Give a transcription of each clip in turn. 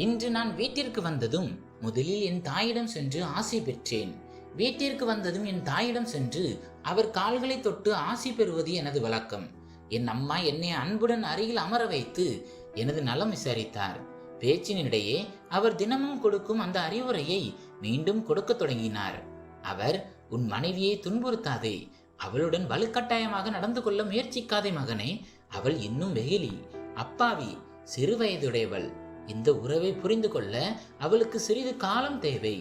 இன்று நான் வீட்டிற்கு வந்ததும் முதலில் என் தாயிடம் சென்று ஆசி பெற்றேன். வீட்டிற்கு வந்ததும் என் தாயிடம் சென்று அவர் கால்களை தொட்டு ஆசி பெறுவது எனது வழக்கம். என் அம்மா என்னை அன்புடன் அருகில் அமர வைத்து எனது நலம் விசாரித்தார். பேச்சினிடையே அவர் தினமும் கொடுக்கும் அந்த அறிவுரையை மீண்டும் கொடுக்க தொடங்கினார். அவர், உன் மனைவியை துன்புறுத்தாதே, அவளுடன் வலுக்கட்டாயமாக நடந்து கொள்ள முயற்சிக்காதே மகனே, அவள் இன்னும் வெகுளி, அப்பாவி, சிறு வயதுடையவள். இந்த உறவை புரிந்து கொள்ள அவளுக்கு சிறிது காலம் தேவை.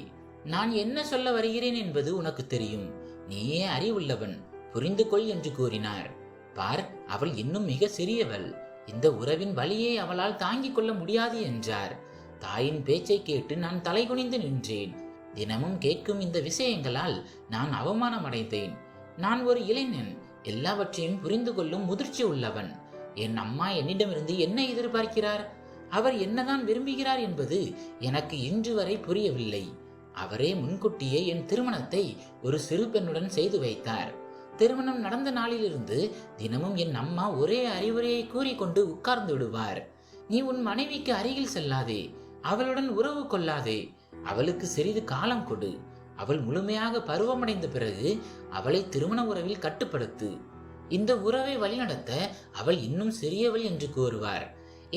நான் என்ன சொல்ல வருகிறேன் என்பது உனக்கு தெரியும். நீயே அறிவுள்ளவன், புரிந்து கொள் என்று கூறினார். பார், அவள் இன்னும் மிக சிறியவள். இந்த உறவின் வலியை அவளால் தாங்கிக் கொள்ள முடியாது என்றார். தாயின் பேச்சை கேட்டு நான் தலைகுனிந்து நின்றேன். தினமும் கேட்கும் இந்த விஷயங்களால் நான் அவமானம் அடைந்தேன். நான் ஒரு இளைஞன், எல்லாவற்றையும் புரிந்து கொள்ளும் முதிர்ச்சி உள்ளவன். என் அம்மா என்னிடமிருந்து என்ன எதிர்பார்க்கிறார், அவர் என்னதான் விரும்புகிறார் என்பது எனக்கு இன்று வரை புரியவில்லை. அவரே முன்கூட்டியே என் திருமணத்தை ஒரு சிறு பெண்ணுடன் செய்து வைத்தார். திருமணம் நடந்த நாளிலிருந்து தினமும் என் அம்மா ஒரே அறிவுரையை கூறிக்கொண்டு உட்கார்ந்து விடுவார். நீ உன் மனைவிக்கு அருகில் செல்லாதே, அவளுடன் உறவு கொள்ளாதே, அவளுக்கு சிறிது காலம் கொடு, அவள் முழுமையாக பருவமடைந்த பிறகு அவளை திருமண உறவில் கட்டுப்படுத்து, இந்த உறவை வழிநடத்த அவள் இன்னும் சிறியவள் என்று கூறுவார்.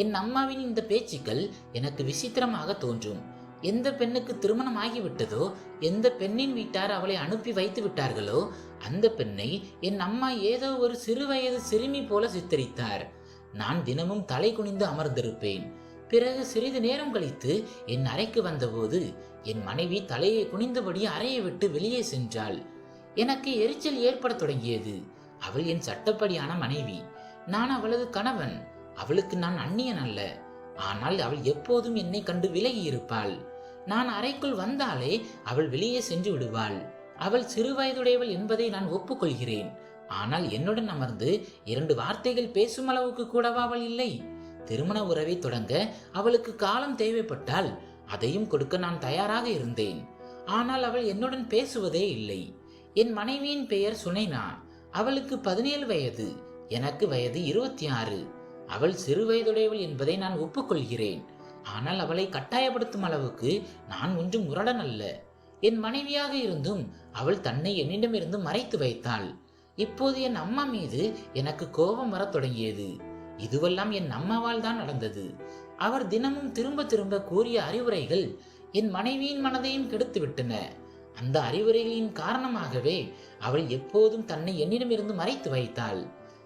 என் அம்மாவின் இந்த பேச்சுக்கள் எனக்கு விசித்திரமாக தோன்றும். எந்த பெண்ணுக்கு திருமணம் ஆகிவிட்டதோ, எந்த பெண்ணின் வீட்டார் அவளை அனுப்பி வைத்து விட்டார்களோ, அந்த பெண்ணை என் அம்மா ஏதோ ஒரு சிறு வயது சிறுமி போல சித்தரித்தார். நான் தினமும் தலை குனிந்து அமர்ந்திருப்பேன். பிறகு சிறிது நேரம் கழித்து என் அறைக்கு வந்தபோது என் மனைவி தலையை குனிந்தபடி அறையை விட்டு வெளியே சென்றாள். எனக்கு எரிச்சல் ஏற்பட தொடங்கியது. அவள் என் சட்டப்படியான மனைவி, நான் அவளது கணவன். அவளுக்கு நான் அந்நியன் அல்ல. ஆனால் அவள் எப்போதும் என்னை கண்டு விலகி இருப்பாள். நான் அறைக்குள் வந்தாலே அவள் வெளியே சென்று விடுவாள். அவள் சிறு வயதுடையவள் என்பதை நான் ஒப்புக்கொள்கிறேன். ஆனால் என்னுடன் அமர்ந்து 2 வார்த்தைகள் பேசும் அளவுக்கு கூடவா அவள் இல்லை? திருமண உறவை தொடங்க அவளுக்கு காலம் தேவைப்பட்டால் அதையும் கொடுக்க நான் தயாராக இருந்தேன். ஆனால் அவள் என்னுடன் பேசுவதே இல்லை. என் மனைவியின் பெயர் சுனைனா. அவளுக்கு 17 வயது, எனக்கு வயது 26. அவள் சிறு வயதுடையவள் என்பதை நான் ஒப்புக்கொள்கிறேன். ஆனால் அவளை கட்டாயப்படுத்தும் அளவுக்கு நான் ஒன்றும் முரடன் அல்ல. என் மனைவியாக இருந்தும் அவள் தன்னை என்னிடமிருந்து மறைத்து வைத்தாள். இப்போது என் அம்மா மீது எனக்கு கோபம் வரத் தொடங்கியது. இதுவெல்லாம் என் அம்மாவால் தான் நடந்தது. அவர் தினமும் திரும்ப திரும்ப கூறிய அறிவுரைகள் என் மனைவியின் மனதையும் கெடுத்து விட்டன. அந்த அறிவுரைகளின் காரணமாகவே அவள் எப்போதும் தன்னை என்னிடமிருந்து மறைத்து வைத்தாள்.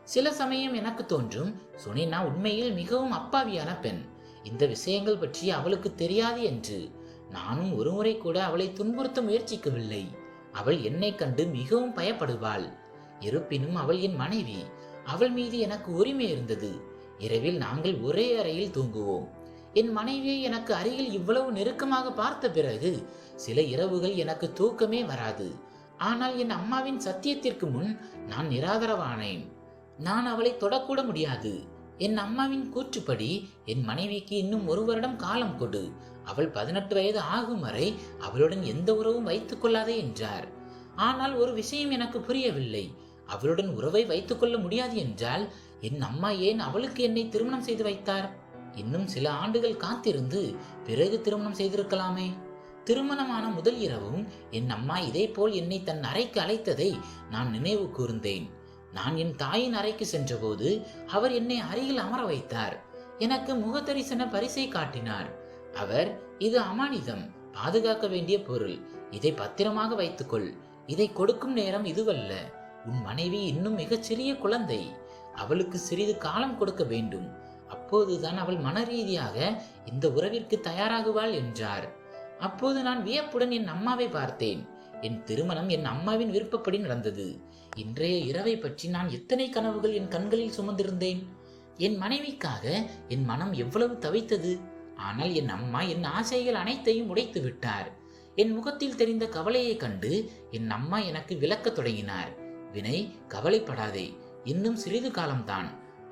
சில சமயம் எனக்கு தோன்றும், சுனைனா உண்மையில் மிகவும் அப்பாவியான பெண். இந்த விஷயங்கள் பற்றி அவளுக்கு தெரியாது என்று. நானும் ஒருமுறை கூட அவளை துன்புறுத்த முயற்சிக்கவில்லை. அவள் என்னை கண்டு மிகவும் பயப்படுவாள். இருப்பினும் அவள் என் மனைவி. அவள் மீது எனக்கு உரிமை இருந்தது. இரவில் நாங்கள் ஒரே அறையில் தூங்குவோம். என் மனைவியை எனக்கு அருகில் இவ்வளவு நெருக்கமாக பார்த்த பிறகு சில இரவுகள் எனக்கு தூக்கமே வராது. ஆனால் என் அம்மாவின் சத்தியத்திற்கு முன் நான் நிராதரவானேன். நான் அவளை தொடக்கூட முடியாது. என் அம்மாவின் கூற்றுப்படி என் மனைவிக்கு இன்னும் 1 வருடம் காலம் கொடு, அவள் 18 வயது ஆகும் வரை அவளுடன் எந்த உறவும் வைத்துக் கொள்ளாதே என்றார். ஆனால் ஒரு விஷயம் எனக்கு புரியவில்லை. அவளுடன் உறவை வைத்துக் கொள்ள முடியாது என்றால் என் அம்மா ஏன் அவளுக்கு என்னை திருமணம் செய்து வைத்தார்? இன்னும் சில ஆண்டுகள் காத்திருந்து பிறகு திருமணம் செய்திருக்கலாமே. திருமணமான முதல் இரவும் என் அம்மா இதே போல் என்னை தன் அறைக்கு அழைத்ததை நான் நினைவு கூர்ந்தேன். நான் என் தாயின் அறைக்கு சென்றபோது அவர் என்னை அருகில் அமர வைத்தார். எனக்கு முகத்தரிசன பரிசை காட்டினார். அவர், இது அமானிதம், பாதுகாக்க வேண்டிய பொருள், இதை பத்திரமாக வைத்துக்கொள். இதை கொடுக்கும் நேரம் இதுவல்ல. உன் மனைவி இன்னும் மிகச் சிறிய குழந்தை. அவளுக்கு சிறிது காலம் கொடுக்க வேண்டும். அப்போதுதான் அவள் மன ரீதியாக இந்த உறவிற்கு தயாராகுவாள் என்றார். அப்போது நான் வியப்புடன் என் அம்மாவை பார்த்தேன். என் திருமணம் என் அம்மாவின் விருப்பப்படி நடந்தது. இன்றைய இரவை பற்றி நான் எத்தனை கனவுகள் என் கண்களில் சுமந்திருந்தேன். என் மனைவிக்காக என் மனம் எவ்வளவு தவித்தது. ஆனால் என் அம்மா என் ஆசைகள் அனைத்தையும் உடைத்து விட்டார். என் முகத்தில் தெரிந்த கவலையை கண்டு என் அம்மா எனக்கு விளக்கத் தொடங்கினார். வினய், கவலைப்படாதே, இன்னும் சிறிது காலம்தான்.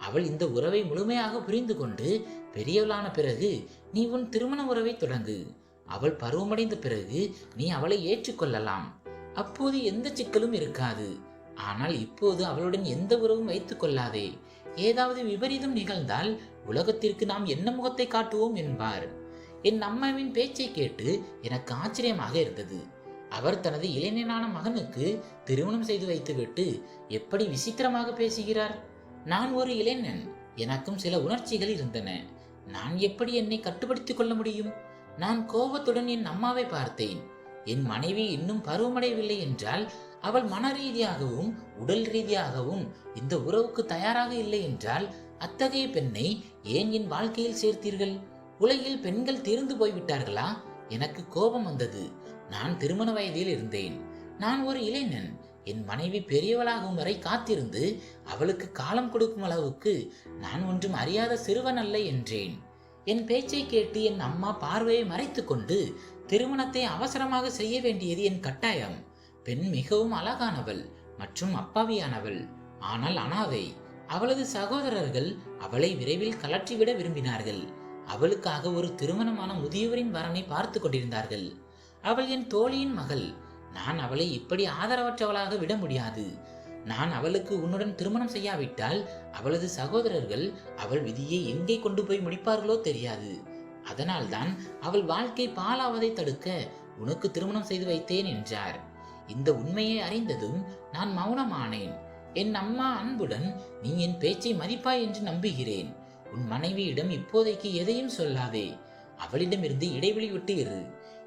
அவள் இந்த உறவை முழுமையாக புரிந்து கொண்டு பெரியவளான பிறகு நீ உன் திருமண உறவை தொடங்கு. அவள் பருவமடைந்த பிறகு நீ அவளை ஏற்றுக்கொள்ளலாம். அப்போது எந்த சிக்கலும் இருக்காது. ஆனால் இப்போது அவளுடன் எந்த உறவும் வைத்துக் கொள்ளாதே. ஏதாவது விபரீதம் நிகழ்ந்தால் உலகத்திற்கு நாம் என்ன முகத்தை காட்டுவோம் என்பார். என் அம்மாவின் பேச்சை கேட்டு எனக்கு ஆச்சரியமாக இருந்தது. அவர் தனது இளைஞனான மகனுக்கு திருமணம் செய்து வைத்துவிட்டு எப்படி விசித்திரமாக பேசுகிறார். நான் ஒரு இளைஞன், எனக்கும் சில உணர்ச்சிகள் இருந்தன. நான் எப்படி என்னை கட்டுப்படுத்திக் கொள்ள முடியும்? நான் கோபத்துடன் என் அம்மாவை பார்த்தேன். என் மனைவி இன்னும் பருவமடையவில்லை என்றால், அவள் மன ரீதியாகவும் உடல் ரீதியாகவும் இந்த உறவுக்கு தயாராக இல்லை என்றால், அத்தகைய பெண்ணை ஏன் என் வாழ்க்கையில் சேர்த்தீர்கள்? உலகில் பெண்கள் தீர்ந்து போய்விட்டார்களா? எனக்கு கோபம் வந்தது. நான் திருமண வயதில் இருந்தேன். நான் ஒரு இளைஞன். என் மனைவி பெரியவளாகும் வரை காத்திருந்து அவளுக்கு காலம் கொடுக்கும் அளவுக்கு நான் ஒன்றும் அறியாத சிறுவன் அல்ல என்றேன். என் பேச்சை கேட்டு என் அம்மா பார்வையை மறைத்து கொண்டு, திருமணத்தை அவசரமாக செய்ய வேண்டியது என் கட்டாயம். பெண் மிகவும் அழகானவள் மற்றும் அப்பாவியானவள், ஆனால் அனாதை. அவளது சகோதரர்கள் அவளை விரைவில் கலற்றிவிட விரும்பினார்கள். அவளுக்காக ஒரு திருமணமான முதியவரின் வரனை பார்த்து கொண்டிருந்தார்கள். அவள் என் தோழியின் மகள். நான் அவளை இப்படி ஆதரவற்றவளாக விட முடியாது. நான் அவளுக்கு உன்னுடன் திருமணம் செய்யாவிட்டால் அவளது சகோதரர்கள் அவள் விதியை எங்கே கொண்டு போய் முடிப்பார்களோ தெரியாது. அதனால்தான் அவள் வாழ்க்கை பாழாவதை தடுக்க உனக்கு திருமணம் செய்து வைத்தேன் என்றார். இந்த உண்மையை அறிந்ததும் நான் மௌனமானேன். என் அம்மா அன்புடன், நீ என் பேச்சை மதிப்பாய் என்று நம்புகிறேன். உன் மனைவியிடம் இப்போதைக்கு எதையும் சொல்லாதே. அவளிடமிருந்து இடைவெளி விட்டு இரு.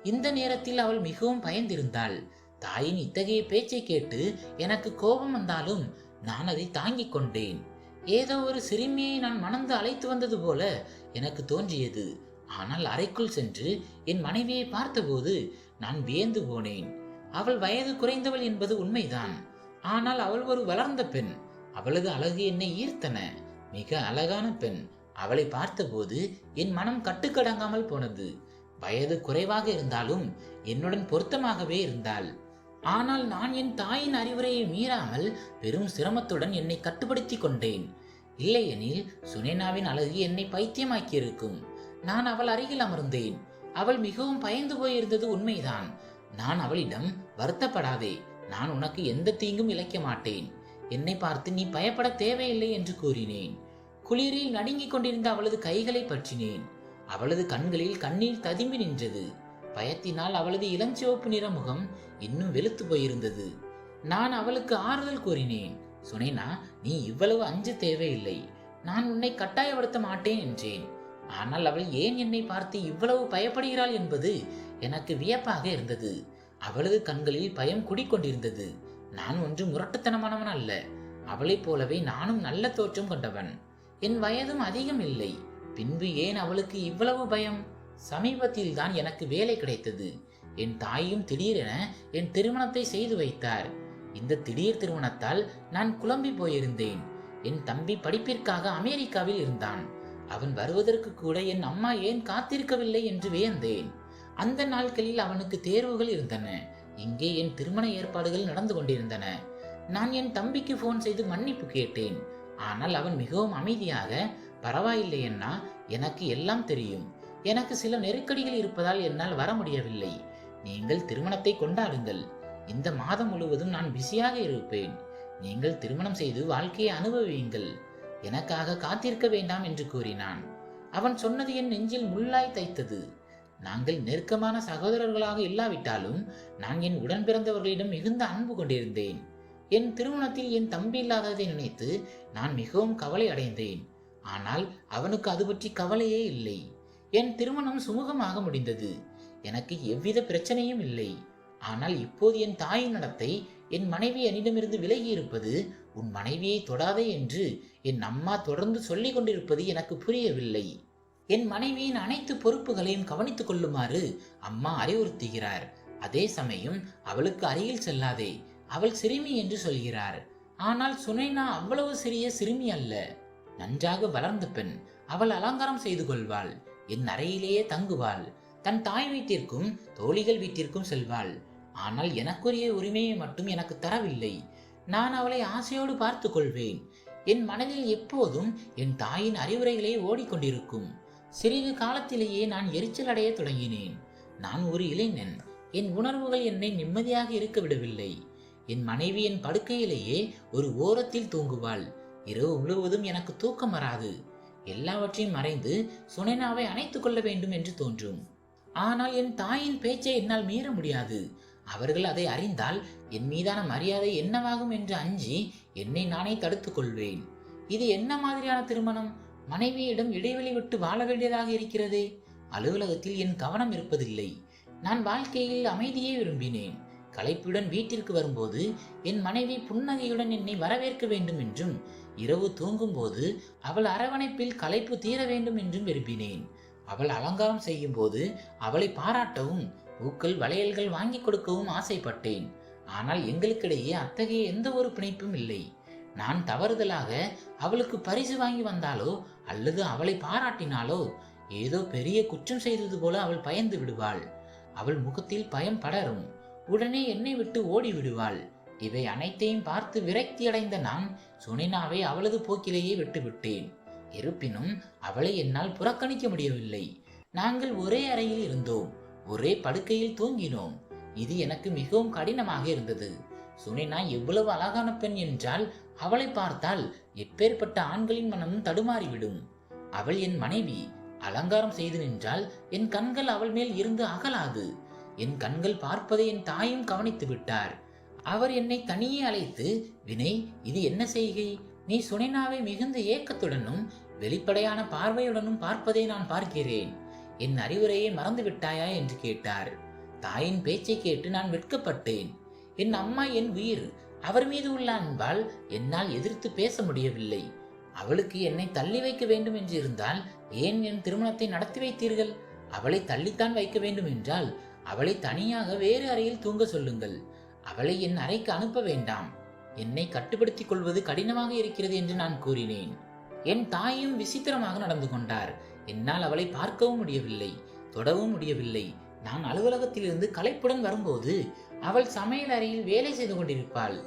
இந்த நேரத்தில் அவள் மிகவும் பயந்திருந்தாள். தாயின் இத்தகைய பேச்சை கேட்டு எனக்கு கோபம் வந்தாலும் நான் அதை தாங்கிக் கொண்டேன். ஏதோ ஒரு சிறுமியை நான் மணந்து அழைத்து வந்தது போல எனக்கு தோன்றியது. ஆனால் அறைக்குள் சென்று என் மனைவியை பார்த்தபோது நான் வியந்து போனேன். அவள் வயது குறைந்தவள் என்பது உண்மைதான். ஆனால் அவள் ஒரு வளர்ந்த பெண். அவளது அழகு என்னை ஈர்த்தன. மிக அழகான பெண். அவளை பார்த்தபோது என் மனம் கட்டுக்கடங்காமல் போனது. வயது குறைவாக இருந்தாலும் என்னுடன் பொருத்தமாகவே இருந்தாள். ஆனால் நான் என் தாயின் அறிவுரையை மீறாமல் பெரும் சிரமத்துடன் என்னை கட்டுப்படுத்தி கொண்டேன். இல்லையெனில் சுனேனாவின் அழகு என்னை பைத்தியமாக்கியிருக்கும். நான் அவள் அருகில் அமர்ந்தேன். அவள் மிகவும் பயந்து போயிருந்தது உண்மைதான். நான் அவளிடம், வருத்தப்படாதே, நான் உனக்கு எந்த தீங்கும் இழைக்க மாட்டேன். என்னை பார்த்து நீ பயப்பட தேவையில்லை என்று கூறினேன். குளிரில் நடுங்கிக் கொண்டிருந்த அவளது கைகளை பற்றினேன். அவளது கண்களில் கண்ணீர் ததும்பி நின்றது. பயத்தினால் அவளது இளஞ்சிவப்பு நிற முகம் இன்னும் வெளுத்து போயிருந்தது. நான் அவளுக்கு ஆறுதல் கூறினேன். சுனேனா, நீ இவ்வளவு அஞ்ச தேவையில்லை. நான் உன்னை கட்டாயப்படுத்த மாட்டேன் என்றேன். ஆனால் அவள் ஏன் என்னை பார்த்து இவ்வளவு பயப்படுகிறாள் என்பது எனக்கு வியப்பாக இருந்தது. அவளது கண்களில் பயம் குடிக்கொண்டிருந்தது. நான் ஒன்று முரட்டுத்தனமானவன் அல்ல. அவளைப் போலவே நானும் நல்ல தோற்றம் கொண்டவன். என் வயதும் அதிகம் இல்லை. பின்பு ஏன் அவளுக்கு இவ்வளவு பயம்? சமீபத்தில் தான் எனக்கு வேலை கிடைத்தது. என் தாயும் திடீரென என் திருமணத்தை செய்து வைத்தார். இந்த திடீர் திருமணத்தால் நான் குழம்பி போயிருந்தேன். என் தம்பி படிப்பிற்காக அமெரிக்காவில் இருந்தான். அவன் வருவதற்கு கூட என் அம்மா ஏன் காத்திருக்கவில்லை என்று வியந்தேன். அந்த நாட்களில் அவனுக்கு தேர்வுகள் இருந்தன. இங்கே என் திருமண ஏற்பாடுகள் நடந்து கொண்டிருந்தன. நான் என் தம்பிக்கு போன் செய்து மன்னிப்பு கேட்டேன். ஆனால் அவன் மிகவும் அமைதியாக, பரவாயில்லை அண்ணா, எனக்கு எல்லாம் தெரியும். எனக்கு சில நெருக்கடிகள் இருப்பதால் என்னால் வர முடியவில்லை. நீங்கள் திருமணத்தை கொண்டாடுங்கள். இந்த மாதம் முழுவதும் நான் பிஸியாக இருப்பேன். நீங்கள் திருமணம் செய்து வாழ்க்கையை அனுபவியுங்கள். எனக்காக காத்திருக்க வேண்டாம் என்று கூறினான். அவன் சொன்னது என் நெஞ்சில் முள்ளாய் தைத்தது. நாங்கள் நெருக்கமான சகோதரர்களாக இல்லாவிட்டாலும் நான் என் உடன் பிறந்தவர்களிடம் மிகுந்த அன்பு கொண்டிருந்தேன். என் திருமணத்தில் என் தம்பி இல்லாததை நினைத்து நான் மிகவும் கவலை அடைந்தேன். ஆனால் அவனுக்கு அது பற்றி கவலையே இல்லை. என் திருமணம் சுமூகமாக முடிந்தது. எனக்கு எவ்வித பிரச்சனையும் இல்லை. ஆனால் இப்போது என் தாயின் நடத்தை, என் மனைவி என்னிடமிருந்து விலகி இருப்பது, உன் மனைவியை தொடாதே என்று என் அம்மா தொடர்ந்து சொல்லிக் கொண்டிருப்பது எனக்கு புரியவில்லை. என் மனைவியின் அனைத்து பொறுப்புகளையும் கவனித்துக் கொள்ளுமாறு அம்மா அறிவுறுத்துகிறார். அதே சமயம் அவளுக்கு அருகில் செல்லாதே, அவள் சிறுமி என்று சொல்கிறார். ஆனால் சுனைனா அவ்வளவு சிறிய சிறுமி அல்ல. நன்றாக வளர்ந்த பெண். அவள் அலங்காரம் செய்து கொள்வாள். என் அறையிலேயே தங்குவாள். தன் தாய் வீட்டிற்கும் தோழிகள் வீட்டிற்கும் செல்வாள். ஆனால் எனக்குரிய உரிமையை மட்டும் எனக்கு தரவில்லை. நான் அவளை ஆசையோடு பார்த்து கொள்வேன். என் மனதில் எப்போதும் என் தாயின் அறிவுரைகளே ஓடிக்கொண்டிருக்கும். சிறிது காலத்திலேயே நான் எரிச்சல் அடைய தொடங்கினேன். நான் ஒரு இளைஞன். என் உணர்வுகள் என்னை நிம்மதியாக இருக்க விடவில்லை. என் மனைவி என் படுக்கையிலேயே ஒரு ஓரத்தில் தூங்குவாள். இரவு முழுவதும் எனக்கு தூக்கம் வராது. எல்லாவற்றையும் மறைந்து சுனைனாவை அணைத்துக் கொள்ள வேண்டும் என்று தோன்றும். ஆனால் என் தாயின் பேச்சை என்னால் மீற முடியாது. அவர்கள் அதை அறிந்தால் என் மீதான மரியாதை என்னவாகும் என்று அஞ்சி என்னை நானே தடுத்துக் கொள்வேன். இது என்ன மாதிரியான திருமணம்? மனைவியிடம் இடைவெளி விட்டு வாழ வேண்டியதாக இருக்கிறதே. அலுவலகத்தில் என் கவனம் இருப்பதில்லை. நான் வாழ்க்கையில் அமைதியை விரும்பினேன். களைப்புடன் வீட்டிற்கு வரும்போது என் மனைவி புன்னகையுடன் என்னை வரவேற்க வேண்டும் என்றும், இரவு தூங்கும் போது அவள் அரவணைப்பில் களைப்பு தீர வேண்டும் என்றும் விரும்பினேன். அவள் அலங்காரம் செய்யும் போது அவளை பாராட்டவும், பூக்கள் வளையல்கள் வாங்கி கொடுக்கவும் ஆசைப்பட்டேன். ஆனால் எங்களுக்கிடையே அத்தகைய எந்த ஒரு பிணைப்பும் இல்லை. நான் தவறுதலாக அவளுக்கு பரிசு வாங்கி வந்தாலோ அல்லது அவளை பாராட்டினாலோ ஏதோ பெரிய குற்றம் செய்தது போல அவள் பயந்து விடுவாள். அவள் முகத்தில் பயம் படரும். உடனே என்னை விட்டு ஓடி விடுவாள். இவை அனைத்தையும் பார்த்து விரக்தி அடைந்த நான் சுனைனாவை அவளது போக்கிலேயே விட்டுவிட்டேன். இருப்பினும் அவளை என்னால் புறக்கணிக்க முடியவில்லை. நாங்கள் ஒரே அறையில் இருந்தோம், ஒரே படுக்கையில் தூங்கினோம். இது எனக்கு மிகவும் கடினமாக இருந்தது. சுனைனா எவ்வளவு அழகான பெண் என்றால் அவளை பார்த்தால் எப்பேற்பட்ட ஆண்களின் மனமும் தடுமாறிவிடும். அவள் என் மனைவி. அலங்காரம் செய்து நின்றால் என் கண்கள் அவள் மேல் இருந்து அகலாது. என் கண்கள் பார்ப்பதை என் தாயும் கவனித்து விட்டார். அவர் என்னை தனியே அழைத்து, வினய், இது என்ன செய்கை? நீ சுனைனாவை மிகுந்த ஏக்கத்துடனும் வெளிப்படையான பார்வையுடனும் பார்ப்பதை நான் பார்க்கிறேன். என் அறிவுரையை மறந்து விட்டாயா என்று கேட்டார். தாயின் பேச்சை கேட்டு நான் வெட்கப்பட்டேன். என் அம்மா என் உயிர். அவர் மீது உள்ள அன்பால் என்னால் எதிர்த்து பேச முடியவில்லை. அவளுக்கு என்னை தள்ளி வைக்க வேண்டும் என்று இருந்தால் ஏன் என் திருமணத்தை நடத்தி வைத்தீர்கள்? அவளை தள்ளித்தான் வைக்க வேண்டும் என்றால் அவளை தனியாக வேறு அறையில் தூங்க சொல்லுங்கள். அவளை என் அறைக்கு அனுப்ப வேண்டாம். என்னை கட்டுப்படுத்திக் கொள்வது கடினமாக இருக்கிறது என்று நான் கூறினேன். என் தாயும் விசித்திரமாக நடந்து கொண்டார். என்னால் அவளை பார்க்கவும் முடியவில்லை, தொடவும் முடியவில்லை. நான் அலுவலகத்திலிருந்து களைப்புடன் வரும்போது அவள் சமையல் அறையில் வேலை செய்து கொண்டிருப்பாள்.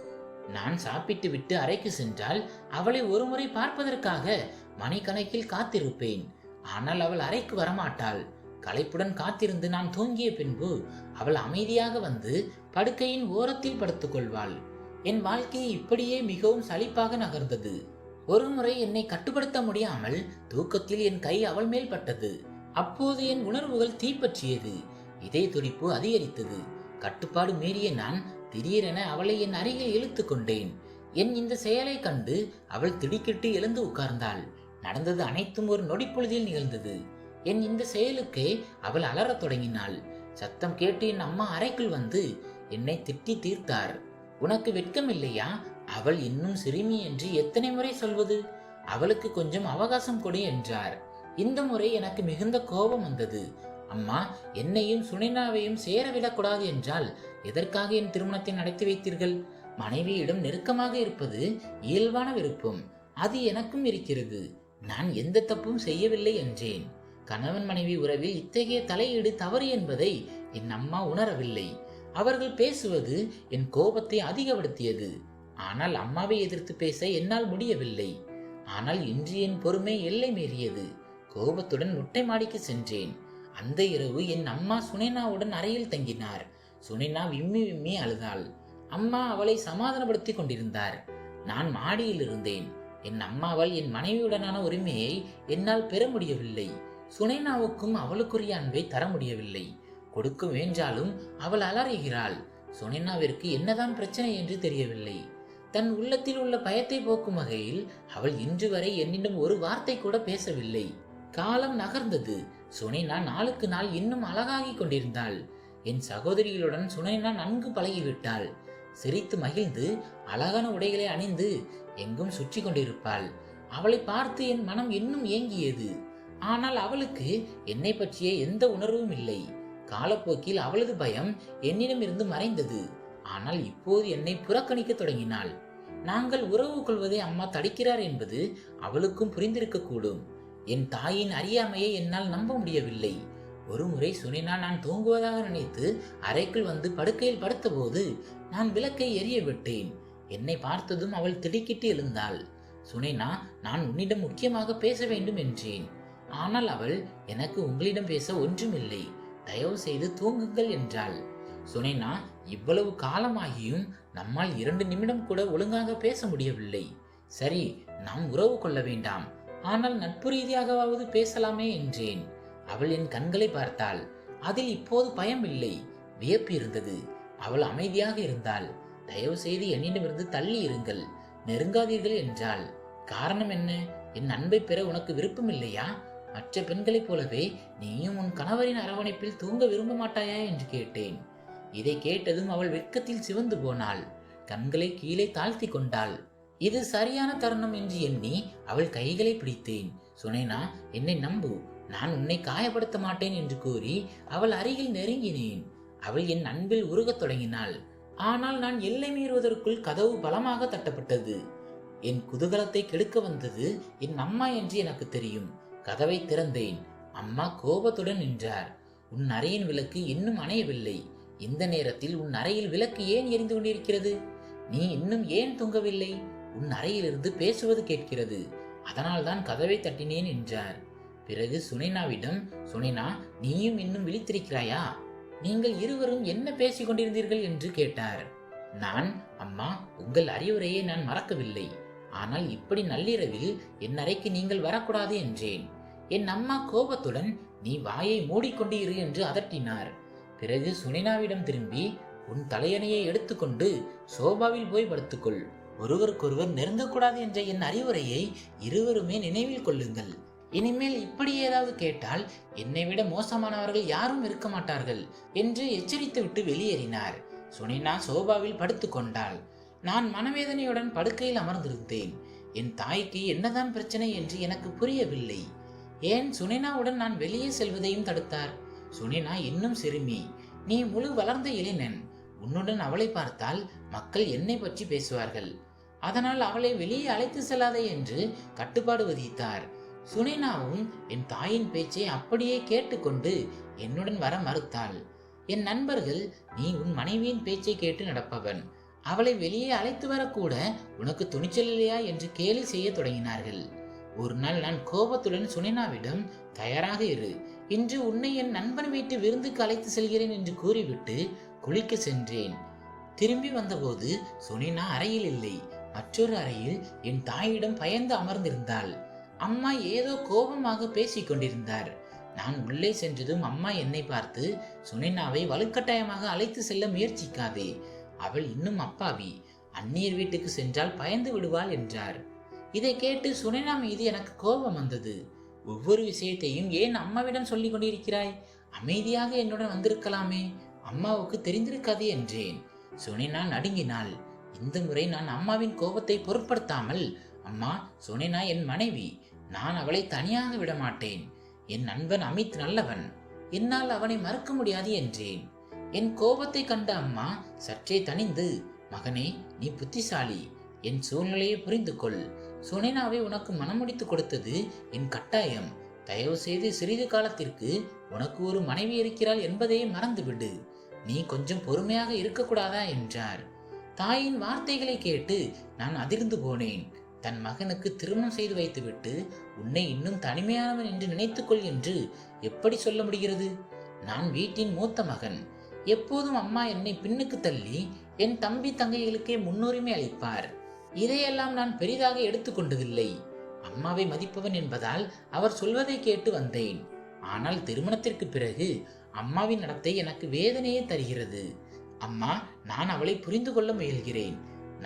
நான் சாப்பிட்டு விட்டு அறைக்கு சென்றால் அவளை ஒருமுறை பார்ப்பதற்காக மணிக்கணக்கில் காத்திருப்பேன். ஆனால் அவள் அறைக்கு வரமாட்டாள். களைப்புடன் காத்திருந்து நான் தூங்கிய பின்பு அவள் அமைதியாக வந்து படுக்கையின் ஓரத்தில் படுத்துக் கொள்வாள். என் வாழ்க்கை இப்படியே மிகவும் சலிப்பாக நகர்ந்தது. ஒருமுறை என்னை கட்டுப்படுத்த முடியாமல் தூக்கத்தில் என் கை அவள் மேல் பட்டது. அப்போது என் உணர்வுகள் தீப்பற்றியது. இதய துடிப்பு அதிகரித்தது. கட்டுப்பாடு மீறிய நான் திடீரென அவளை என் அருகில் இழுத்து கொண்டேன். என் இந்த செயலை கண்டு அவள் திடுக்கிட்டு எழுந்து உட்கார்ந்தாள். நடந்தது அனைத்தும் ஒரு நொடிப்பொழுதில் நிகழ்ந்தது. என் இந்த செயலுக்கே அவள் அலறத் தொடங்கினாள். சத்தம் கேட்டு என் அம்மா அறைக்குள் வந்து என்னை திட்டி தீர்த்தார். உனக்கு வெட்கம் இல்லையா? அவள் இன்னும் சிறுமி என்று எத்தனை முறை சொல்வது? அவளுக்கு கொஞ்சம் அவகாசம் கொடு என்றார். இந்த முறை எனக்கு மிகுந்த கோபம் வந்தது. அம்மா, என்னையும் சுனைனாவையும் சேரவிடக்கூடாது என்றால் எதற்காக என் திருமணத்தை நடத்தி வைத்தீர்கள்? மனைவியிடம் நெருக்கமாக இருப்பது இயல்பான விருப்பம். அது எனக்கும் இருக்கிறது. நான் எந்த தப்பும் செய்யவில்லை என்றேன். கணவன் மனைவி உறவில் இத்தகைய தலையீடு தவறு என்பதை என் அம்மா உணரவில்லை. அவர்கள் பேசுவது என் கோபத்தை அதிகப்படுத்தியது. ஆனால் அம்மாவை எதிர்த்து பேச என்னால் முடியவில்லை. ஆனால் இன்று என் பொறுமை எல்லை மீறியது. கோபத்துடன் மொட்டை மாடிக்கு சென்றேன். அந்த இரவு என் அம்மா சுனைனாவுடன் அறையில் தங்கினார். சுனைனா விம்மி விம்மி அழுதாள். அம்மா அவளை சமாதானப்படுத்தி கொண்டிருந்தார். நான் மாடியில் இருந்தேன். என் அம்மாவால் என் மனைவியுடனான உரிமையை என்னால் பெற முடியவில்லை. சுனைனாவுக்கும் அவளுக்குரிய அன்பை தர முடியவில்லை. கொடுக்க வேண்டாலும் அவள் அலறுகிறாள். சுனைனாவிற்கு என்னதான் பிரச்சனை என்று தெரியவில்லை. தன் உள்ளத்தில் உள்ள பயத்தை போக்கும் வகையில் அவள் இன்று வரை என்னிடம் ஒரு வார்த்தை கூட பேசவில்லை. காலம் நகர்ந்தது. சுனைனா நாளுக்கு நாள் இன்னும் அழகாகி கொண்டிருந்தாள். என் சகோதரிகளுடன் சுனைனா நன்கு பழகிவிட்டாள். சிரித்து மகிழ்ந்து அழகான உடைகளை அணிந்து எங்கும் சுற்றி கொண்டிருப்பாள். அவளை பார்த்து என் மனம் இன்னும் ஏங்கியது. ஆனால் அவளுக்கு என்னை பற்றிய எந்த உணர்வும் இல்லை. காலப்போக்கில் அவளது பயம் என்னிடம் இருந்து மறைந்தது. ஆனால் இப்போது என்னை புறக்கணிக்க தொடங்கினாள். நாங்கள் உறவு கொள்வதை அம்மா தடுக்கிறார் என்பது அவளுக்கும் புரிந்திருக்க கூடும். என் தாயின் அறியாமையை என்னால் நம்ப முடியவில்லை. ஒரு முறை சுனைனா நான் தூங்குவதாக நினைத்து அறைக்குள் வந்து படுக்கையில் படுத்தபோது நான் விளக்கை எரிய விட்டேன். என்னை பார்த்ததும் அவள் திடுக்கிட்டு எழுந்தாள். சுனைனா, நான் உன்னிடம் முக்கியமாக பேச வேண்டும் என்றேன். ஆனால் அவள், எனக்கு உங்களிடம் பேச ஒன்றுமில்லை, தயவு செய்து தூங்குங்கள் என்றாள். சுனைனா, இவ்வளவு காலமாகியும் நம்மால் 2 நிமிடம் கூட ஒழுங்காக பேச முடியவில்லை. சரி, நாம் உறவு கொள்ள வேண்டாம். ஆனால் நட்பு ரீதியாகவாவது பேசலாமே என்றேன். அவள் என் கண்களை பார்த்தாள். அதில் இப்போது பயம் இல்லை, வியப்பு இருந்தது. அவள் அமைதியாக இருந்தாள். தயவு செய்து என்னிடமிருந்து தள்ளி இருங்கள், நெருங்காதீர்கள் என்றாள். காரணம் என்ன? என் அன்பை பெற உனக்கு விருப்பம் இல்லையா? மற்ற பெண்களைப் போலவே நீயும் உன் கணவரின் அரவணைப்பில் தூங்க விரும்ப மாட்டாயா என்று கேட்டேன். இதை கேட்டதும் அவள் வெட்கத்தில் சிவந்து போனாள். கண்களை கீழே தாழ்த்தி கொண்டாள். இது சரியான தருணம் என்று எண்ணி அவள் கைகளை பிடித்தேன். சுனேனா, என்னை நம்பு, நான் உன்னை காயப்படுத்த மாட்டேன் என்று கூறி அவள் அருகில் நெருங்கினேன். அவள் என் அன்பில் உருகத் தொடங்கினாள். ஆனால் நான் எல்லை மீறுவதற்குள் கதவு பலமாக தட்டப்பட்டது. என் குதூகலத்தை கெடுக்க வந்தது என் அம்மா என்று எனக்கு தெரியும். கதவை திறந்தேன். அம்மா கோபத்துடன் நின்றார். உன் அறையின் விளக்கு இன்னும் அணையவில்லை. இந்த நேரத்தில் உன் அறையில் விளக்கு ஏன் எரிந்து கொண்டிருக்கிறது? நீ இன்னும் ஏன் தூங்கவில்லை? உன் அறையிலிருந்து பேசுவது கேட்கிறது, அதனால்தான் கதவை தட்டினேன் என்றார். பிறகு சுனேனாவிடம், சுனேனா, நீயும் இன்னும் விழித்திருக்கிறாயா? நீங்கள் இருவரும் என்ன பேசிக் கொண்டிருந்தீர்கள் என்று கேட்டார். நான், அம்மா, உங்கள் அறிவுரையை நான் மறக்கவில்லை. ஆனால் இப்படி நள்ளிரவில் என் அறைக்கு நீங்கள் வரக்கூடாது என்றேன். என் அம்மா கோபத்துடன், நீ வாயை மூடிக்கொண்டு இரு என்று அதட்டினார். பிறகு சுனேனாவிடம் திரும்பி, உன் தலையணையை எடுத்துக்கொண்டு சோபாவில் போய் படுத்துக்கொள். ஒருவருக்கொருவர் நெருங்கக்கூடாது என்ற என் அறிவுரையை இருவருமே நினைவில் கொள்ளுங்கள். இனிமேல் இப்படி ஏதாவது கேட்டால் என்னை விட மோசமானவர்கள் யாரும் இருக்க மாட்டார்கள் என்று எச்சரித்துவிட்டு வெளியேறினார். சுனேனா சோபாவில் படுத்து கொண்டாள். நான் மனவேதனையுடன் படுக்கையில் அமர்ந்திருந்தேன். என் தாய்க்கு என்னதான் பிரச்சனை என்று எனக்கு புரியவில்லை. ஏன் சுனேனாவுடன் நான் வெளியே செல்வதையும் தடுத்தார்? சுனேனா இன்னும் சிறுமி, நீ முழு வளர்ந்த இளைஞன். உன்னுடன் அவளை பார்த்தால் மக்கள் என்னை பற்றி பேசுவார்கள். அதனால் அவளை வெளியே அழைத்து செல்லாதே என்று கட்டுப்பாடு விதித்தார். சுனேனாவும் என் தாயின் பேச்சை அப்படியே கேட்டுக்கொண்டு என்னுடன் வர மறுத்தாள். என் நண்பர்கள், நீ உன் மனைவியின் பேச்சை கேட்டு நடப்பவன், அவளை வெளியே அழைத்து வரக்கூட உனக்கு துணிச்சல் இல்லையா என்று கேலி செய்ய தொடங்கினார்கள். ஒரு நாள் நான் கோபத்துடன் சுனேனாவிடம், தயாராக இரு, இன்று உன்னை என் நண்பன் வீட்டு விருந்துக்கு அழைத்து செல்கிறேன் என்று கூறிவிட்டு குளிக்க சென்றேன். திரும்பி வந்தபோது சுனேனா அறையில் இல்லை. மற்றொரு அறையில் என் தாயிடம் பயந்து அமர்ந்திருந்தாள். அம்மா ஏதோ கோபமாக பேசிக் கொண்டிருந்தார். நான் உள்ளே சென்றதும் அம்மா என்னை பார்த்து, சுனேனாவை வலுக்கட்டாயமாக அழைத்து செல்ல முயற்சிக்காதே, அவள் இன்னும் அப்பாவி, அந்நியர் வீட்டுக்கு சென்றால் பயந்து விடுவாள் என்றார். இதை கேட்டு சுனேனா மீது எனக்கு கோபம் வந்தது. ஒவ்வொரு விஷயத்தையும் ஏன் அம்மாவிடம் சொல்லிக் கொண்டிருக்கிறாய்? அமைதியாக என்னுடன் வந்திருக்கலாமே, அம்மாவுக்கு தெரிந்திருக்காது என்றேன். சுனேனா நடுங்கினாள். இந்த முறை நான் அம்மாவின் கோபத்தை பொருட்படுத்தாமல், அம்மா, சுனேனா என் மனைவி, நான் அவளை தனியாக விட மாட்டேன். என் நண்பன் அமித் நல்லவன், என்னால் அவனை மறக்க முடியாது என்றேன். என் கோபத்தை கண்ட அம்மா சற்றே தணிந்து, மகனே, நீ புத்திசாலி, என் சூழ்நிலையை புரிந்து கொள். சுனேனாவை உனக்கு மனமுடித்து கொடுத்தது என் கட்டாயம். தயவு செய்து சிறிது காலத்திற்கு உனக்கு ஒரு மனைவி இருக்கிறாள் என்பதையே மறந்துவிடு. நீ கொஞ்சம் பொறுமையாக இருக்கக்கூடாதா என்றார். தாயின் வார்த்தைகளை கேட்டு நான் அதிர்ந்து போனேன். தன் மகனுக்கு திருமணம் செய்து வைத்துவிட்டு உன்னை இன்னும் தனிமையானவன் என்று நினைத்துக்கொள் என்று எப்படி சொல்ல முடிகிறது? நான் வீட்டின் மூத்த மகன். எப்போதும் அம்மா என்னை பின்னுக்கு தள்ளி என் தம்பி தங்கைகளுக்கே முன்னுரிமை அளிப்பார். இதையெல்லாம் நான் பெரிதாக எடுத்துக்கொண்டதில்லை. அம்மாவை மதிப்பவன் என்பதால் அவர் சொல்வதை கேட்டு வந்தேன். ஆனால் திருமணத்திற்கு பிறகு அம்மாவின் நடத்தை எனக்கு வேதனையே தருகிறது. அம்மா, நான் அவளை புரிந்து கொள்ள முயல்கிறேன்.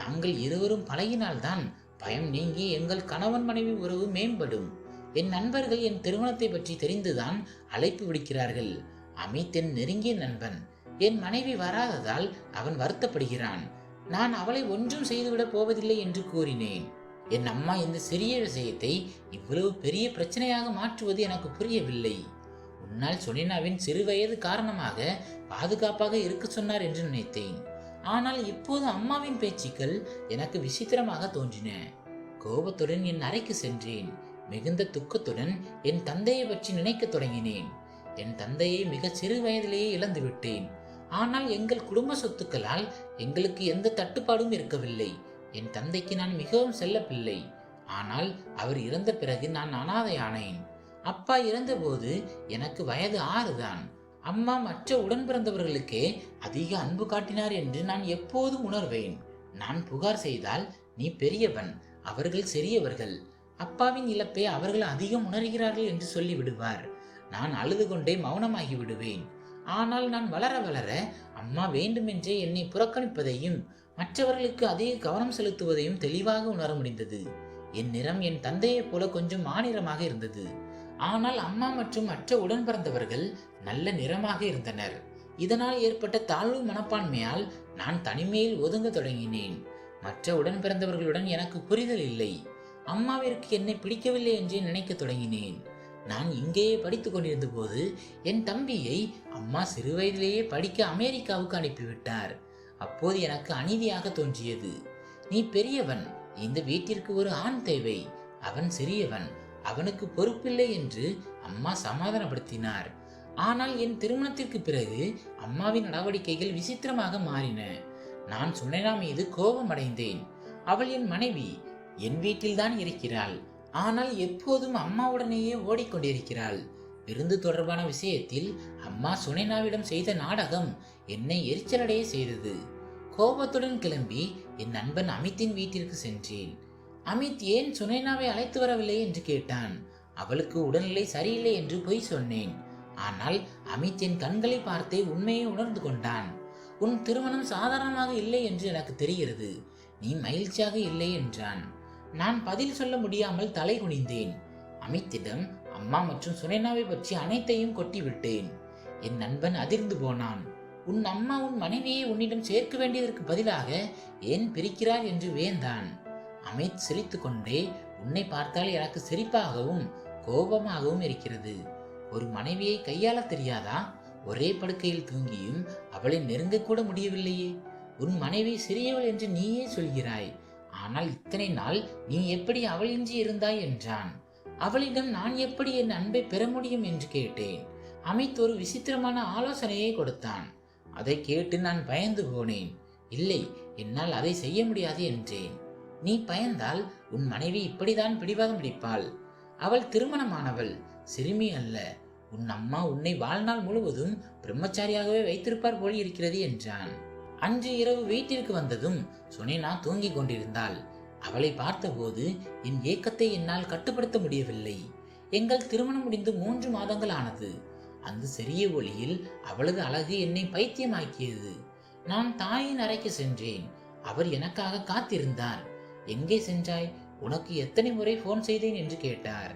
நாங்கள் இருவரும் பழகினால்தான் பயம் நீங்கி எங்கள் கணவன் மனைவி உறவு மேம்படும். என் நண்பர்கள் என் திருமணத்தை பற்றி தெரிந்துதான் அழைப்பு விடுக்கிறார்கள். அமித் என் நெருங்கிய நண்பன். என் மனைவி வராததால் அவன் வருத்தப்படுகிறான். நான் அவளை ஒன்றும் செய்துவிடப் போவதில்லை என்று கூறினேன். என் அம்மா இந்த சிறிய விஷயத்தை இவ்வளவு பெரிய பிரச்சனையாக மாற்றுவது எனக்கு புரியவில்லை. உன்னால் சுனேனாவின் சிறு வயது காரணமாக பாதுகாப்பாக இருக்க சொன்னார் என்று நினைத்தேன். ஆனால் இப்போது அம்மாவின் பேச்சுக்கள் எனக்கு விசித்திரமாக தோன்றின. கோபத்துடன் என் அறைக்கு சென்றேன். மிகுந்த துக்கத்துடன் என் தந்தையை பற்றி நினைக்க தொடங்கினேன். என் தந்தையை மிக சிறு வயதிலேயே இழந்து விட்டேன். ஆனால் எங்கள் குடும்ப சொத்துக்களால் எங்களுக்கு எந்த தட்டுப்பாடும் இருக்கவில்லை. என் தந்தைக்கு நான் மிகவும் செல்ல பிள்ளை. ஆனால் அவர் இறந்த பிறகு நான் அனாதையானேன். அப்பா இறந்தபோது எனக்கு வயது 6 தான். அம்மா மற்ற உடன் பிறந்தவர்களுக்கே அதிக அன்பு காட்டினார் என்று நான் எப்போதும் உணர்வேன். நான் புகார் செய்தால், நீ பெரியவன், அவர்கள் சிறியவர்கள், அப்பாவின் இழப்பை அவர்கள் அதிகம் உணர்கிறார்கள் என்று சொல்லி விடுவார். நான் அழுது கொண்டே மௌனமாகி விடுவேன். ஆனால் நான் வளர வளர அம்மா வேண்டுமென்றே என்னை புறக்கணிப்பதையும் மற்றவர்களுக்கு அதிக கவனம் செலுத்துவதையும் தெளிவாக உணர முடிந்தது. என் நிறம் என் தந்தையைப் போல கொஞ்சம் மாநிறமாக இருந்தது. ஆனால் அம்மா மற்றும் மற்ற உடன் பிறந்தவர்கள் நல்ல நிறமாக இருந்தனர். இதனால் ஏற்பட்ட தாழ்வு மனப்பான்மையால் நான் தனிமையில் ஒதுங்க தொடங்கினேன். மற்ற உடன் பிறந்தவர்களுடன் எனக்கு புரிதல் இல்லை. அம்மாவிற்கு என்னை பிடிக்கவில்லை என்று நினைக்க தொடங்கினேன். நான் இங்கேயே படித்துக் கொண்டிருந்த போது என் தம்பியை அம்மா சிறு வயதிலேயே படிக்க அமெரிக்காவுக்கு அனுப்பிவிட்டார். அப்போது எனக்கு அநீதியாக தோன்றியது. நீ பெரியவன், இந்த வீட்டிற்கு ஒரு ஆண் தேவை, அவன் சிறியவன், அவனுக்கு பொறுப்பில்லை என்று அம்மா சமாதானப்படுத்தினார். ஆனால் என் திருமணத்திற்கு பிறகு அம்மாவின் நடவடிக்கைகள் விசித்திரமாக மாறின. நான் சுனைனா மீது கோபமடைந்தேன். அவள் என் மனைவி, என் வீட்டில்தான் இருக்கிறாள். ஆனால் எப்போதும் அம்மாவுடனேயே ஓடிக்கொண்டிருக்கிறாள். விருந்து தொடர்பான விஷயத்தில் அம்மா சுனைனாவிடம் செய்த நாடகம் என்னை எரிச்சலடைய செய்தது. கோபத்துடன் கிளம்பி என் நண்பன் அமித்தின் வீட்டிற்கு சென்றேன். அமித் ஏன் சுனைனாவை அழைத்து வரவில்லை என்று கேட்டான். அவளுக்கு உடல்நிலை சரியில்லை என்று பொய் சொன்னேன். ஆனால் அமித் என் கண்களை பார்த்தே உண்மையை உணர்ந்து கொண்டான். உன் திருமணம் சாதாரணமாக இல்லை என்று எனக்கு தெரிகிறது, நீ மகிழ்ச்சியாக இல்லை என்றான். நான் பதில் சொல்ல முடியாமல் தலை குனிந்தேன். அமித்திடம் அம்மா மற்றும் சுனைனாவை பற்றி அனைத்தையும் கொட்டிவிட்டேன். என் நண்பன் அதிர்ந்து போனான். உன் அம்மா உன் மனைவியை உன்னிடம் சேர்க்க வேண்டியதற்கு பதிலாக ஏன் பிரிக்கிறார் என்று வியந்தான். அமித் சிரித்து கொண்டே, உன்னை பார்த்தால் எனக்கு சிரிப்பாகவும் கோபமாகவும் இருக்கிறது. ஒரு மனைவியை கையாள தெரியாதா? ஒரே படுக்கையில் தூங்கியும் அவளை நெருங்க கூட முடியவில்லையே. உன் மனைவி சிறியவள் என்று நீயே சொல்கிறாய். ஆனால் இத்தனை நாள் நீ எப்படி அவள் இன்றி இருந்தாய் என்றான். அவளிடம் நான் எப்படி என் அன்பை பெற முடியும் என்று கேட்டேன். அமித் ஒரு விசித்திரமான ஆலோசனையை கொடுத்தான். அதை கேட்டு நான் பயந்து போனேன். இல்லை, என்னால் அதை செய்ய முடியாது என்றேன். நீ பயந்தால் உன் மனைவி இப்படிதான் பிடிவாதம் பிடிப்பாள். அவள் திருமணமானவள், சிறுமி அல்ல. உன் அம்மா உன்னை வாழ்நாள் முழுவதும் பிரம்மச்சாரியாகவே வைத்திருப்பார் போல் இருக்கிறது என்றான். அன்று இரவு வீட்டிற்கு வந்ததும் சுனைனா தூங்கிக் கொண்டிருந்தாள். அவளை பார்த்தபோது என் ஏக்கத்தை என்னால் கட்டுப்படுத்த முடியவில்லை. எங்கள் திருமணம் முடிந்து 3 மாதங்கள் ஆனது. அந்த சிறிய ஒளியில் அவளது அழகு என்னை பைத்தியமாக்கியது. நான் தாயின் அறைக்கு சென்றேன். அவர் எனக்காக காத்திருந்தார். எங்கே சென்றாய்? உனக்கு எத்தனை முறை போன் செய்தேன் என்று கேட்டார்.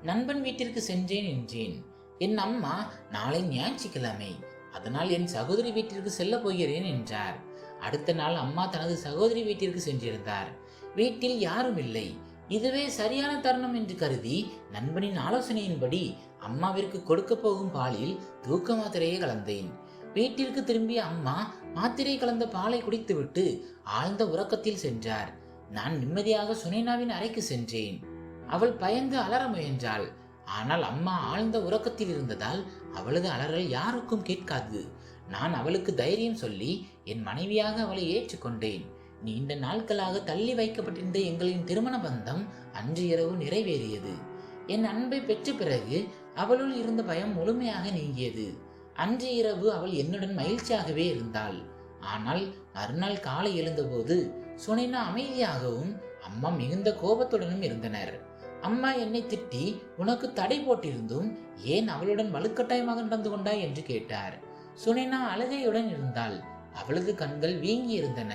நண்பன் வீட்டிற்கு சென்றேன் என்றேன். என் அம்மா நாளை ஞாயிற்றுக்கிழமை, அதனால் என் சகோதரி வீட்டிற்கு செல்ல போகிறேன் என்றார். அடுத்த நாள் அம்மா தனது சகோதரி வீட்டிற்கு சென்றிருந்தார். வீட்டில் யாரும் இல்லை. இதுவே சரியான தருணம் என்று கருதி நண்பனின் ஆலோசனையின்படி அம்மாவிற்கு கொடுக்க போகும் பாலில் தூக்க மாத்திரையை கலந்தேன். வீட்டிற்கு திரும்பிய அம்மா மாத்திரை கலந்த பாலை குடித்துவிட்டு ஆழ்ந்த உறக்கத்தில் சென்றார். நான் நிம்மதியாக சுனைனாவின் அறைக்கு சென்றேன். அவள் பயந்து அலற முயன்றாள். ஆனால் அம்மா ஆழ்ந்த உறக்கத்தில் இருந்ததால் அவளது அலறல் யாருக்கும் கேட்காது. நான் அவளுக்கு தைரியம் சொல்லி என் மனைவியாக அவளை ஏற்றுக்கொண்டேன். நீண்ட நாட்களாக தள்ளி வைக்கப்பட்டிருந்த எங்களின் திருமண பந்தம் அன்று இரவு நிறைவேறியது. என் அன்பை பெற்ற பிறகு அவளுள் இருந்த பயம் முழுமையாக நீங்கியது. அன்று இரவு அவள் என்னுடன் மகிழ்ச்சியாகவே இருந்தாள். ஆனால் மறுநாள் காலை எழுந்தபோது சுனைனா அமைதியாகவும் அம்மா மிகுந்த கோபத்துடனும் இருந்தனர். அம்மா என்னை திட்டி, உனக்கு தடை போட்டிருந்தும் ஏன் அவளுடன் வலுக்கட்டாயமாக நடந்து கொண்டாய் என்று கேட்டார். சுனைனா அழுகையுடன் இருந்தாள். அவளது கண்கள் வீங்கி இருந்தன.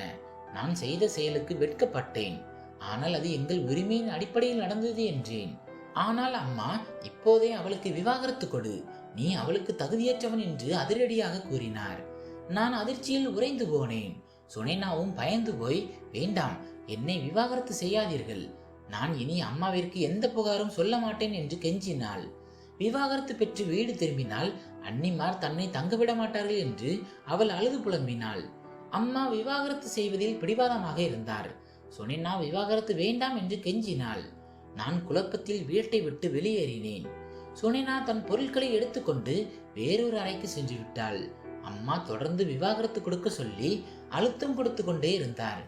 நான் செய்த செயலுக்கு வெட்கப்பட்டேன். ஆனால் அது எங்கள் உரிமையின் அடிப்படையில் நடந்தது என்றேன். ஆனால் அம்மா, இப்போதே அவளுக்கு விவாகரத்து கொடு, நீ அவளுக்கு தகுதியற்றவன் என்று அதிரடியாக கூறினார். நான் அதிர்ச்சியில் உறைந்து போனேன். சுனைனாவும் பயந்து போய், வேண்டாம், என்னை விவாகரத்து செய்யாதீர்கள், நான் இனி அம்மாவிற்கு எந்த புகாரும் சொல்ல மாட்டேன் என்று கெஞ்சினாள். விவாகரத்து பெற்று வீடு திரும்பினால் அன்னிமார் தன்னை தங்கவிட மாட்டார்கள் என்று அவள் அழுது புலம்பினாள். அம்மா விவாகரத்து செய்வதில் பிடிவாதமாக இருந்தார். சுனைனா விவாகரத்து வேண்டாம் என்று கெஞ்சினாள். நான் குழப்பத்தில் வீட்டை விட்டு வெளியேறினேன். சுனைனா தன் பொருட்களை எடுத்துக்கொண்டு வேறொரு அறைக்கு சென்று விட்டாள். அம்மா தொடர்ந்து விவாகரத்து கொடுக்க சொல்லி அழுத்தம் கொடுத்து கொண்டே இருந்தார்.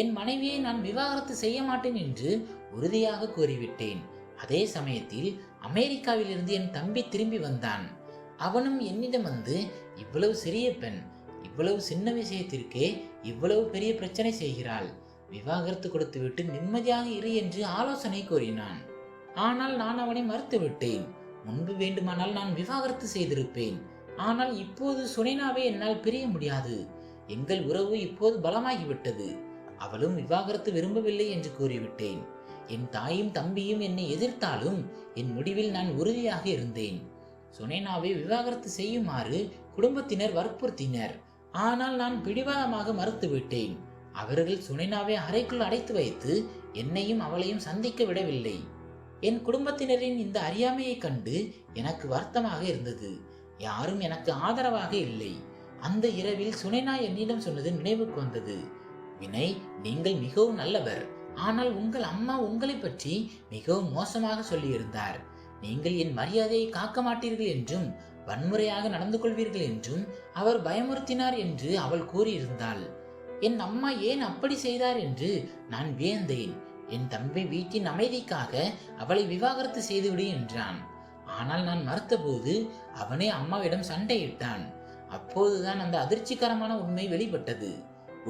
என் மனைவியை நான் விவாகரத்து செய்ய மாட்டேன் என்று உறுதியாக கூறிவிட்டேன். அதே சமயத்தில் அமெரிக்காவிலிருந்து என் தம்பி திரும்பி வந்தான். அவனும் என்னிடம் வந்து, இவ்வளவு சிறிய பெண் இவ்வளவு சின்ன விஷயத்திற்கே இவ்வளவு பெரிய பிரச்சனை செய்கிறாள், விவாகரத்து கொடுத்துவிட்டு நிம்மதியாக இரு என்று ஆலோசனை கூறினான். ஆனால் நான் அவனை மறுத்துவிட்டேன். முன்பு வேண்டுமானால் நான் விவாகரத்து செய்திருப்பேன். ஆனால் இப்போது சுனைனாவை என்னால் பிரிய முடியாது. எங்கள் உறவு இப்போது பலமாகிவிட்டது. அவளும் விவாகரத்து விரும்பவில்லை என்று கூறிவிட்டேன். என் தாயும் தம்பியும் என்னை எதிர்த்தாலும் என் முடிவில் நான் உறுதியாக இருந்தேன். சுனைனாவை விவாகரத்து செய்யுமாறு குடும்பத்தினர் வற்புறுத்தினர். ஆனால் நான் பிடிவாதமாக மறுத்துவிட்டேன். அவர்கள் சுனைனாவை அறைக்குள் அடைத்து வைத்து என்னையும் அவளையும் சந்திக்க விடவில்லை. என் குடும்பத்தினரின் இந்த அறியாமையை கண்டு எனக்கு வருத்தமாக இருந்தது. யாரும் எனக்கு ஆதரவாக இல்லை. அந்த இரவில் சுனைனா என்னிடம் சொன்னது நினைவுக்கு வந்தது. வினய், நீங்கள் மிகவும் நல்லவர். ஆனால் உங்கள் அம்மா உங்களை பற்றி மிகவும் மோசமாக சொல்லியிருந்தார். நீங்கள் என் மரியாதையை காக்க மாட்டீர்கள் என்றும் வன்முறையாக நடந்து கொள்வீர்கள் என்றும் அவர் பயமுறுத்தினார் என்று அவள் கூறியிருந்தாள். என் அம்மா ஏன் அப்படி செய்தார் என்று நான் வியந்தேன். என் தம்பி வீட்டின் அமைதிக்காக அவளை விவாகரத்து செய்துவிடு என்றான். ஆனால் நான் மறுத்தபோது அவனே அம்மாவிடம் சண்டையிட்டான். அப்போதுதான் அந்த அதிர்ச்சிகரமான உண்மை வெளிப்பட்டது.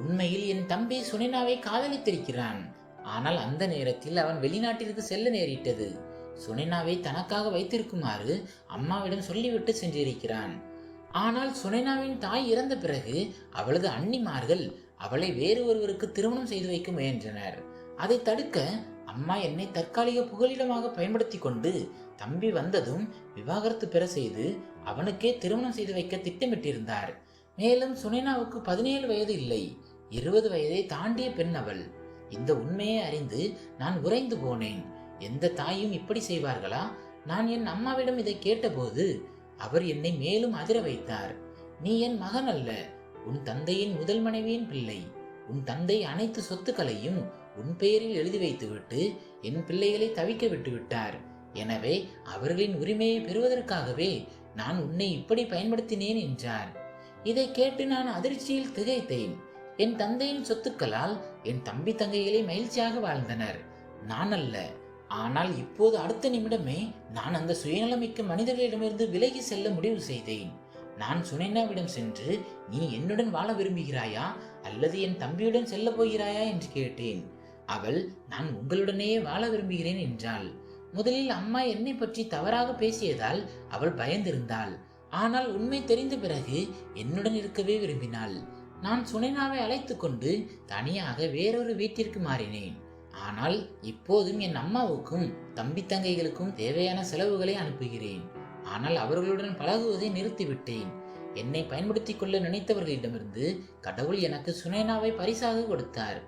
உண்மையில் என் தம்பி சுனைனாவை காதலித்திருக்கிறான். ஆனால் அந்த நேரத்தில் அவன் வெளிநாட்டிற்கு செல்ல நேரிட்டது. சுனைனாவை தனக்காக வைத்திருக்குமாறு அம்மாவிடம் சொல்லிவிட்டு சென்றிருக்கிறான். ஆனால் சுனைனாவின் தாய் இறந்த பிறகு அவளது அண்ணிமார்கள் அவளை வேறு ஒருவருக்கு திருமணம் செய்து வைக்க முயன்றனர். அதை தடுக்க அம்மா என்னை தற்காலிக புகலிடமாக பயன்படுத்தி கொண்டு தம்பி வந்ததும் விவாகரத்து பெற செய்து அவனுக்கே திருமணம் செய்து வைக்க திட்டமிட்டிருந்தார். மேலும் சுனைனாவுக்கு 17 வயது இல்லை, 20 வயதை தாண்டிய பெண் அவள். இந்த உண்மையை அறிந்து நான் உறைந்து போனேன். எந்த தாயும் இப்படி செய்வார்களா? நான் என் அம்மாவிடம் இதை கேட்டபோது அவர் என்னை மேலும் அதிர வைத்தார். நீ என் மகன் அல்ல, உன் தந்தையின் முதல் மனைவியின் பிள்ளை. உன் தந்தை அனைத்து சொத்துக்களையும் உன் பெயரில் எழுதி வைத்துவிட்டு என் பிள்ளைகளை தவிக்க விட்டு விட்டார். எனவே அவர்களின் உரிமையை பெறுவதற்காகவே நான் உன்னை இப்படி பயன்படுத்தினேன் என்றார். இதை கேட்டு நான் அதிர்ச்சியில் திகைத்தேன். என் தந்தையின் சொத்துக்களால் என் தம்பி தங்கைகளை மகிழ்ச்சியாக வாழ்ந்தனர், நான் அல்ல. ஆனால் இப்போது அடுத்த நிமிடமே நான் அந்த சுயநலமிக்க மனிதர்களிடமிருந்து விலகி செல்ல முடிவு செய்தேன். நான் சுனைனாவிடம் சென்று, நீ என்னுடன் வாழ விரும்புகிறாயா அல்லது என் தம்பியுடன் செல்ல போகிறாயா என்று கேட்டேன். அவள், நான் உங்களுடனேயே வாழ விரும்புகிறேன் என்றாள். முதலில் அம்மா என்னை பற்றி தவறாக பேசியதால் அவள் பயந்திருந்தாள். ஆனால் உண்மை தெரிந்த பிறகு என்னுடன் இருக்கவே விரும்பினாள். நான் சுனைனாவை அழைத்து கொண்டு தனியாக வேறொரு வீட்டிற்கு மாறினேன். ஆனால் இப்போதும் என் அம்மாவுக்கும் தம்பி தங்கைகளுக்கும் தேவையான செலவுகளை அனுப்புகிறேன். ஆனால் அவர்களுடன் பழகுவதை நிறுத்திவிட்டேன். என்னை பயன்படுத்திக் கொள்ள நினைத்தவர்களிடமிருந்து கடவுள் எனக்கு சுனைனாவை பரிசாக கொடுத்தார்.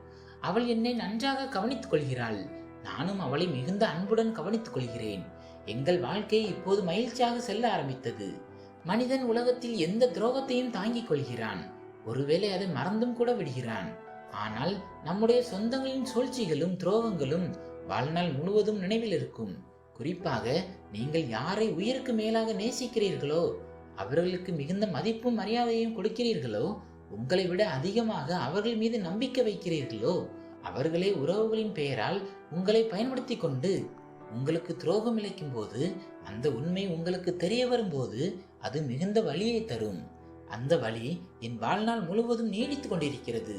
அவள் என்னை நன்றாக கவனித்துக் கொள்கிறாள். நானும் அவளை மிகுந்த அன்புடன் கவனித்துக் கொள்கிறேன். எங்கள் வாழ்க்கை இப்போது மகிழ்ச்சியாக செல்ல ஆரம்பித்தது. மனிதன் உலகத்தில் எந்த துரோகத்தையும் தாங்கிக் கொள்கிறான். ஒருவேளை அதை மறந்தும் கூட விடுகிறான். ஆனால் நம்முடைய சொந்தங்களின் சூழ்ச்சிகளும் துரோகங்களும் வாழ்நாள் முழுவதும் நினைவில் இருக்கும். குறிப்பாக நீங்கள் யாரை உயிருக்கு மேலாக நேசிக்கிறீர்களோ, அவர்களுக்கு மிகுந்த மதிப்பும் மரியாதையும் கொடுக்கிறீர்களோ, உங்களை விட அதிகமாக அவர்கள் மீது நம்பிக்கை வைக்கிறீர்களோ, அவர்களே உறவுகளின் பெயரால் உங்களை பயன்படுத்தி கொண்டு உங்களுக்கு துரோகம் இழைக்கும் போது, அந்த உண்மை உங்களுக்கு தெரிய வரும்போது அது மிகுந்த வலியை தரும். அந்த வலி என் வாழ்நாள் முழுவதும் நீடித்துக் கொண்டிருக்கிறது.